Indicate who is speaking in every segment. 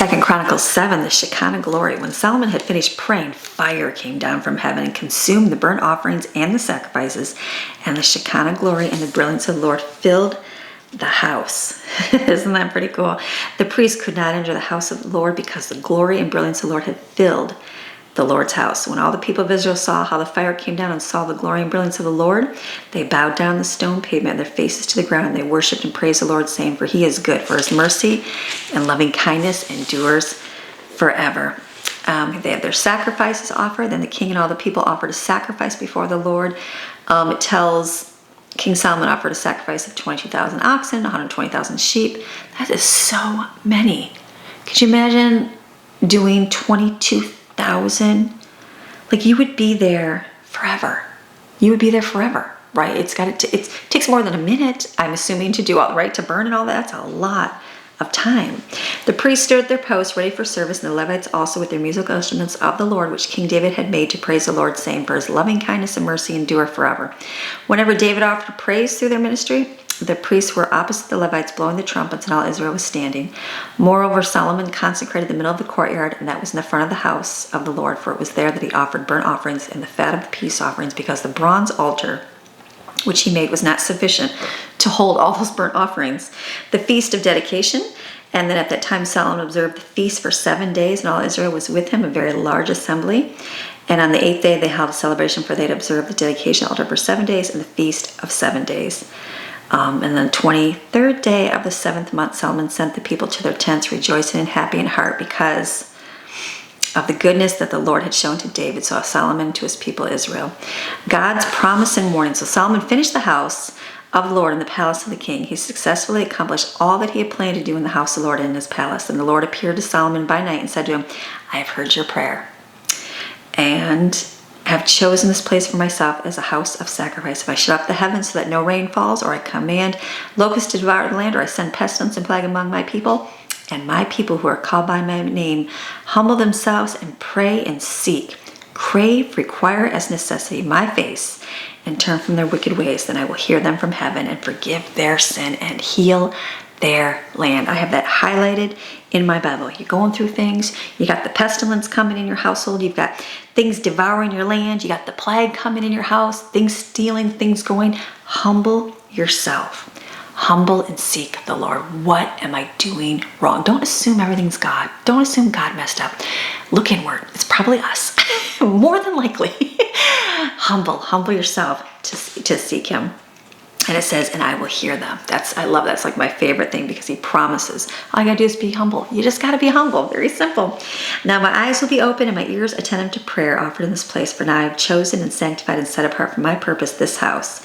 Speaker 1: 2 Chronicles 7, the Shekinah glory. When Solomon had finished praying, fire came down from heaven and consumed the burnt offerings and the sacrifices, and the Shekinah glory and the brilliance of the Lord filled the house. Isn't that pretty cool? The priest could not enter the house of the Lord because the glory and brilliance of the Lord had filled the Lord's house. When all the people of Israel saw how the fire came down and saw the glory and brilliance of the Lord, they bowed down the stone pavement, their faces to the ground, and they worshipped and praised the Lord, saying, "For he is good, for his mercy and loving kindness endures forever." They have their sacrifices offered. Then the king and all the people offered a sacrifice before the Lord. It tells King Solomon offered a sacrifice of 22,000 oxen, 120,000 sheep. That is so many. Could you imagine doing 22,000? Like, you would be there forever. You would be there forever, right? It takes more than a minute, I'm assuming, to do all right, to burn and all that. That's a lot of time. The priests stood at their posts ready for service, and the Levites also with their musical instruments of the Lord, which King David had made to praise the Lord, saying, "For his loving kindness and mercy endure forever." Whenever David offered praise through their ministry, the priests were opposite the Levites, blowing the trumpets, and all Israel was standing. Moreover, Solomon consecrated the middle of the courtyard, and that was in the front of the house of the Lord, for it was there that he offered burnt offerings and the fat of the peace offerings, because the bronze altar which he made was not sufficient to hold all those burnt offerings. The feast of dedication, and then at that time Solomon observed the feast for 7 days, and all Israel was with him, a very large assembly. And on the 8th day they held a celebration, for they had observed the dedication altar for 7 days and the feast of 7 days. And then the 23rd day of the 7th month, Solomon sent the people to their tents, rejoicing and happy in heart because of the goodness that the Lord had shown to David, so Solomon to his people Israel. God's promise and warning. So Solomon finished the house of the Lord in the palace of the king. He successfully accomplished all that he had planned to do in the house of the Lord and in his palace. And the Lord appeared to Solomon by night and said to him, "I have heard your prayer, and have chosen this place for myself as a house of sacrifice. If I shut up the heavens so that no rain falls, or I command locusts to devour the land, or I send pestilence and plague among my people, and my people who are called by my name humble themselves and pray and seek, crave, require as necessity my face, and turn from their wicked ways, then I will hear them from heaven and forgive their sin and heal their land." I have that highlighted in my Bible. You're going through things. You got the pestilence coming in your household. You've got things devouring your land. You got the plague coming in your house, things stealing, things going. Humble yourself. Humble and seek the Lord. What am I doing wrong? Don't assume everything's God. Don't assume God messed up. Look inward. It's probably us. More than likely. Humble yourself to seek him. And it says, "And I will hear them." I love that. It's like my favorite thing, because he promises. All you gotta do is be humble. You just gotta be humble. Very simple. "Now my eyes will be open and my ears attentive to prayer offered in this place. For now I have chosen and sanctified and set apart for my purpose this house.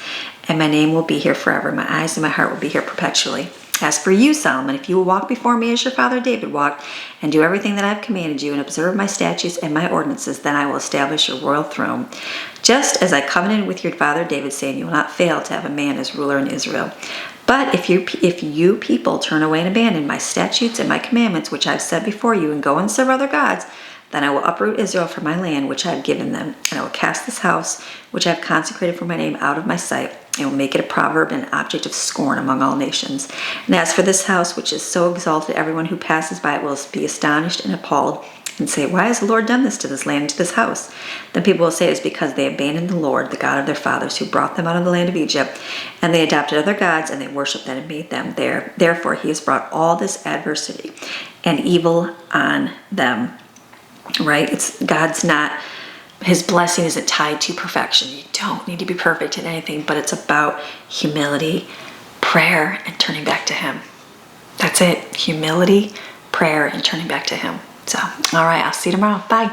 Speaker 1: And my name will be here forever. My eyes and my heart will be here perpetually. As for you, Solomon, if you will walk before me as your father David walked, and do everything that I have commanded you, and observe my statutes and my ordinances, then I will establish your royal throne, just as I covenanted with your father David, saying, you will not fail to have a man as ruler in Israel. But if you people turn away and abandon my statutes and my commandments, which I have set before you, and go and serve other gods, then I will uproot Israel from my land, which I have given them, and I will cast this house, which I have consecrated for my name, out of my sight, and will make it a proverb and an object of scorn among all nations. And as for this house, which is so exalted, everyone who passes by it will be astonished and appalled, and say, why has the Lord done this to this land and to this house? Then people will say, it's because they abandoned the Lord, the God of their fathers, who brought them out of the land of Egypt, and they adopted other gods, and they worshipped them and made them there. Therefore he has brought all this adversity and evil on them." Right? God's not, his blessing isn't tied to perfection. You don't need to be perfect in anything, but it's about humility, prayer, and turning back to him. That's it. Humility, prayer, and turning back to him. So, all right, I'll see you tomorrow. Bye.